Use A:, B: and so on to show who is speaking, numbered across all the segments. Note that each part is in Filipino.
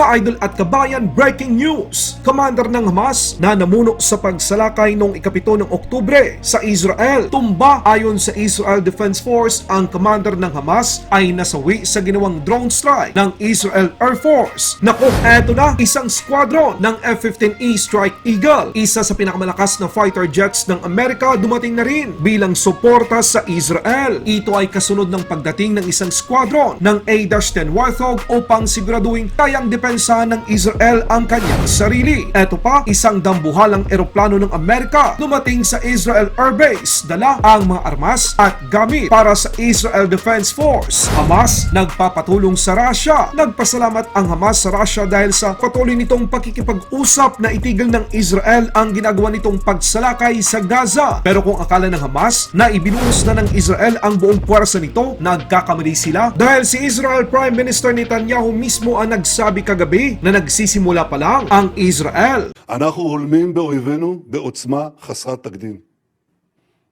A: Mga idol at kabayan, breaking news! Commander ng Hamas na namuno sa pagsalakay noong ikapito ng Oktubre sa Israel. Tumba ayon sa Israel Defense Force, ang commander ng Hamas ay nasawi sa ginawang drone strike ng Israel Air Force. Naku, eto na, isang squadron ng F-15E Strike Eagle, isa sa pinakamalakas na fighter jets ng Amerika, dumating na rin bilang suporta sa Israel. Ito ay kasunod ng pagdating ng isang squadron ng A-10 Warthog upang siguraduhin kayang depensahan ng Israel ang kanyang sarili. Eto pa, isang dambuhalang eroplano ng Amerika dumating sa Israel Air Base, dala ang mga armas at gamit para sa Israel Defense Force. Hamas nagpapatulong sa Russia. Nagpasalamat ang Hamas sa Russia dahil sa patuloy nitong pakikipag-usap na itigil ng Israel ang ginagawa nitong pagsalakay sa Gaza. Pero kung akala ng Hamas na ibinuhos na ng Israel ang buong puwersa nito, nagkakamali sila dahil si Israel Prime Minister Netanyahu mismo ang nagsabi kagabi na nagsisimula pa lang ang Israel.
B: אנחנו הולמים באויבינו בעוצמה חסרת תקדים.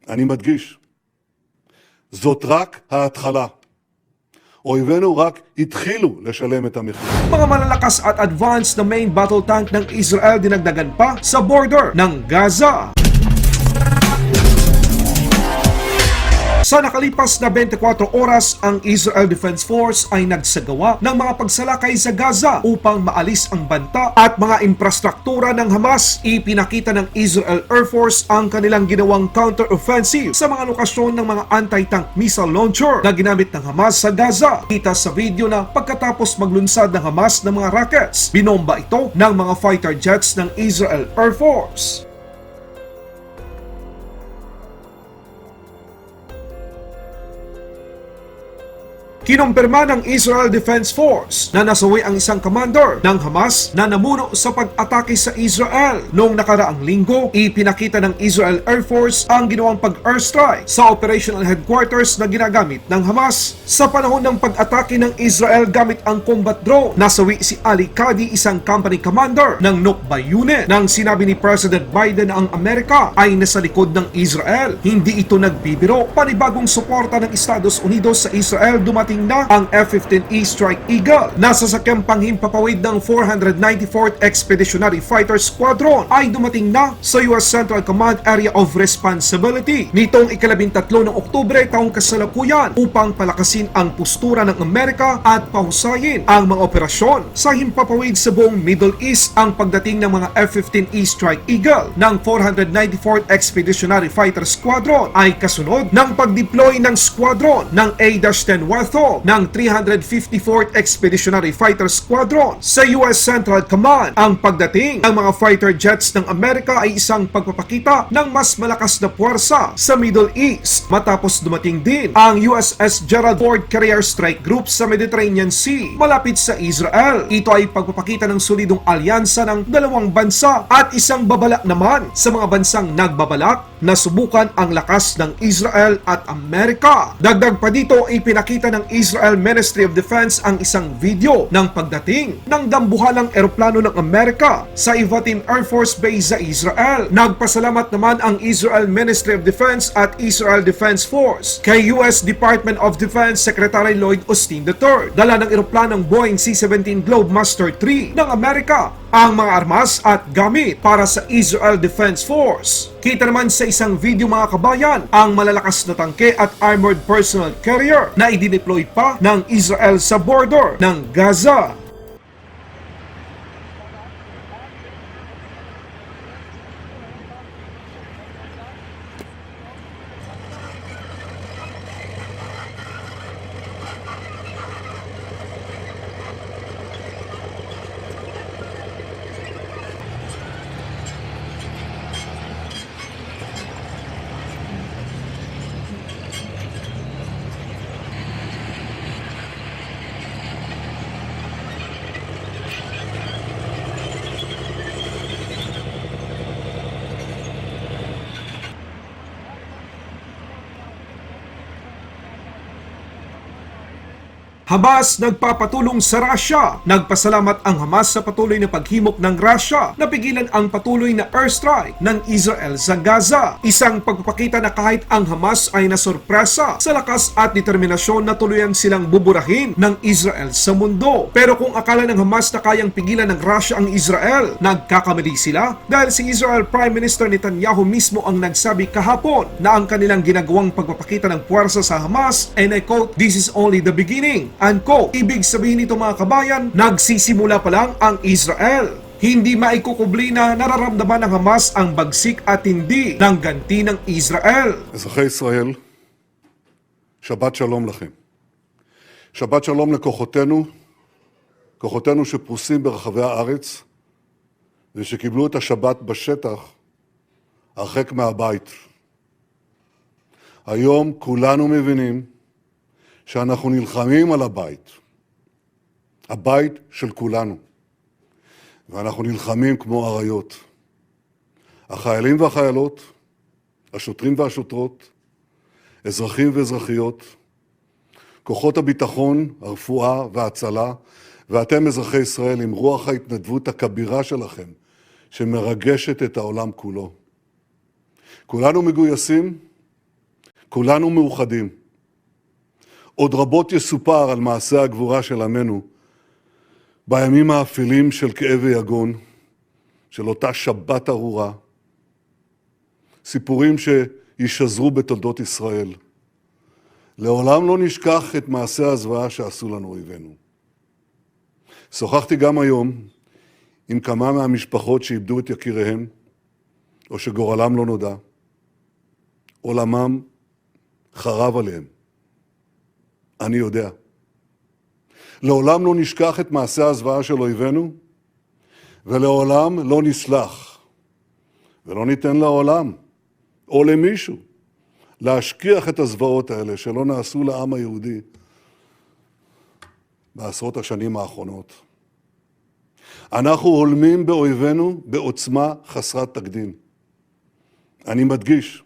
B: אני מדגיש, זאת רק ההתחלה. אויבינו רק התחילו לשלם את המחיר.
A: Mga malalakas at advanced na main battle tank ng Israel dinagdagan pa sa border ng Gaza. Sa nakalipas na 24 oras, ang Israel Defense Force ay nagsagawa ng mga pagsalakay sa Gaza upang maalis ang banta at mga infrastruktura ng Hamas. Ipinakita ng Israel Air Force ang kanilang ginawang counter-offensive sa mga lokasyon ng mga anti-tank missile launcher na ginamit ng Hamas sa Gaza. Kita sa video na pagkatapos maglunsad ng Hamas ng mga rockets, binomba ito ng mga fighter jets ng Israel Air Force. Kinumpirma ng Israel Defense Force na nasawi ang isang commander ng Hamas na namuno sa pag-atake sa Israel. Noong nakaraang linggo, ipinakita ng Israel Air Force ang ginawang pag-airstrike sa operational headquarters na ginagamit ng Hamas. Sa panahon ng pag-atake ng Israel gamit ang combat drone, nasawi si Ali Kadi, isang company commander ng Nukba Unit. Nang sinabi ni President Biden na ang Amerika ay nasa likod ng Israel, hindi ito nagbibiro. Panibagong suporta ng Estados Unidos sa Israel, dumating na ang F-15E Strike Eagle na sasakyang panghimpapawid ng 494th Expeditionary Fighter Squadron ay dumating na sa US Central Command Area of Responsibility nitong ika-13 ng Oktubre taong kasalukuyan upang palakasin ang postura ng Amerika at pahusayin ang mga operasyon sa himpapawid sa buong Middle East. Ang pagdating ng mga F-15E Strike Eagle ng 494th Expeditionary Fighter Squadron ay kasunod ng pag-deploy ng squadron ng A-10 Warthog ng 354th Expeditionary Fighter Squadron sa US Central Command. Ang pagdating ng mga fighter jets ng Amerika ay isang pagpapakita ng mas malakas na puwersa sa Middle East matapos dumating din ang USS Gerald Ford Carrier Strike Group sa Mediterranean Sea malapit sa Israel. Ito ay pagpapakita ng solidong alyansa ng dalawang bansa at isang babala naman sa mga bansang nagbabalak na subukan ang lakas ng Israel at Amerika. Dagdag pa dito, ipinakita ng Israel Ministry of Defense ang isang video ng pagdating ng dambuhalang eroplano ng Amerika sa Ivatim Air Force Base sa Israel. Nagpasalamat naman ang Israel Ministry of Defense at Israel Defense Force kay US Department of Defense Secretary Lloyd Austin III. Dala ng eroplanong Boeing C-17 Globemaster III ng Amerika ang mga armas at gamit para sa Israel Defense Force. Kita naman sa isang video, mga kabayan, ang malalakas na tangke at armored personnel carrier na idineploy pa ng Israel sa border ng Gaza. Hamas nagpapatulong sa Russia. Nagpasalamat ang Hamas sa patuloy na paghimok ng Russia na pigilan ang patuloy na airstrike ng Israel sa Gaza. Isang pagpapakita na kahit ang Hamas ay nasurpresa sa lakas at determinasyon na tuluyan silang buburahin ng Israel sa mundo. Pero kung akala ng Hamas na kayang pigilan ng Russia ang Israel, nagkakamali sila dahil si Israel Prime Minister Netanyahu mismo ang nagsabi kahapon na ang kanilang ginagawang pagpapakita ng puwersa sa Hamas, and I quote, "This is only the beginning." Unquote. Ibig sabihin nito mga kabayan, nagsisimula pa lang ang Israel. Hindi maikukubli na nararamdaman ng Hamas ang bagsik at hindi ng ganti ng Israel.
B: אזרחי ישראל, שבת שלום לכם. שבת שלום לכוחותינו, כוחותינו שפרוסים ברחבי הארץ, ושקיבלו את השבת בשטח, הרחק מהבית. היום כולנו מבינים שאנחנו נלחמים על הבית. הבית של כולנו. ואנחנו נלחמים כמו אריות. החיילים והחיילות, השוטרים והשוטרות, אזרחים ואזרחיות, כוחות הביטחון, הרפואה וההצלה, ואתם אזרחי ישראל עם רוח ההתנדבות הכבירה שלכם, שמרגשת את העולם כולו. כולנו מגויסים, כולנו מאוחדים. עוד רבות יסופר על מעשה הגבורה של עמנו, בימים האפלים של כאב ויגון, של אותה שבת ארורה, סיפורים שישזרו בתולדות ישראל. לעולם לא נשכח את מעשה הזוועה שעשו לנו אויבינו. שוחחתי גם היום עם כמה מהמשפחות שאיבדו את יקיריהם, או שגורלם לא נודע. עולמם חרב עליהם. אני יודע. לעולם לא נשכח את מעשה הזוועה של אויבינו, ולעולם לא נסלח. ולא ניתן לעולם, או למישהו, להשכיח את הזוועות האלה שלא נעשו לעם היהודי בעשרות השנים האחרונות. אנחנו הולמים באויבינו בעוצמה חסרת תקדים. אני מדגיש,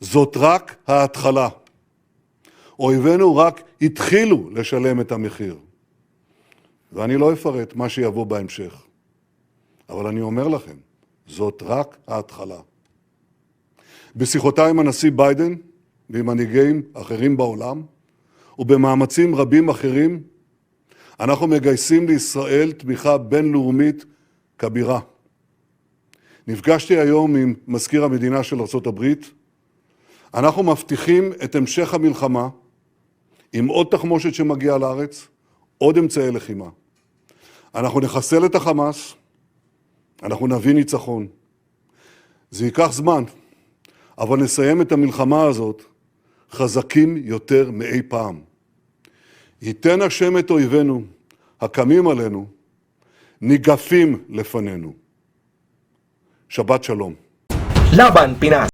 B: זאת רק ההתחלה. אויבינו רק התחילו לשלם את המחיר. ואני לא אפרט מה שיבוא בהמשך. אבל אני אומר לכם, זאת רק ההתחלה. בשיחותיי עם הנשיא ביידן ועם מנהיגים אחרים בעולם, ובמאמצים רבים אחרים, אנחנו מגייסים לישראל תמיכה בינלאומית כבירה. נפגשתי היום עם מזכיר המדינה של ארצות הברית. אנחנו מבטיחים את המשך המלחמה עם עוד תחמושת שמגיעה לארץ, עוד אמצעי לחימה. אנחנו נחסל את החמאס, אנחנו נביא ניצחון. זה ייקח זמן, אבל נסיים את המלחמה הזאת חזקים יותר מאי פעם. ייתן השם את אויבינו, הקמים עלינו, ניגפים לפנינו. שבת שלום.
C: Laban Pinas.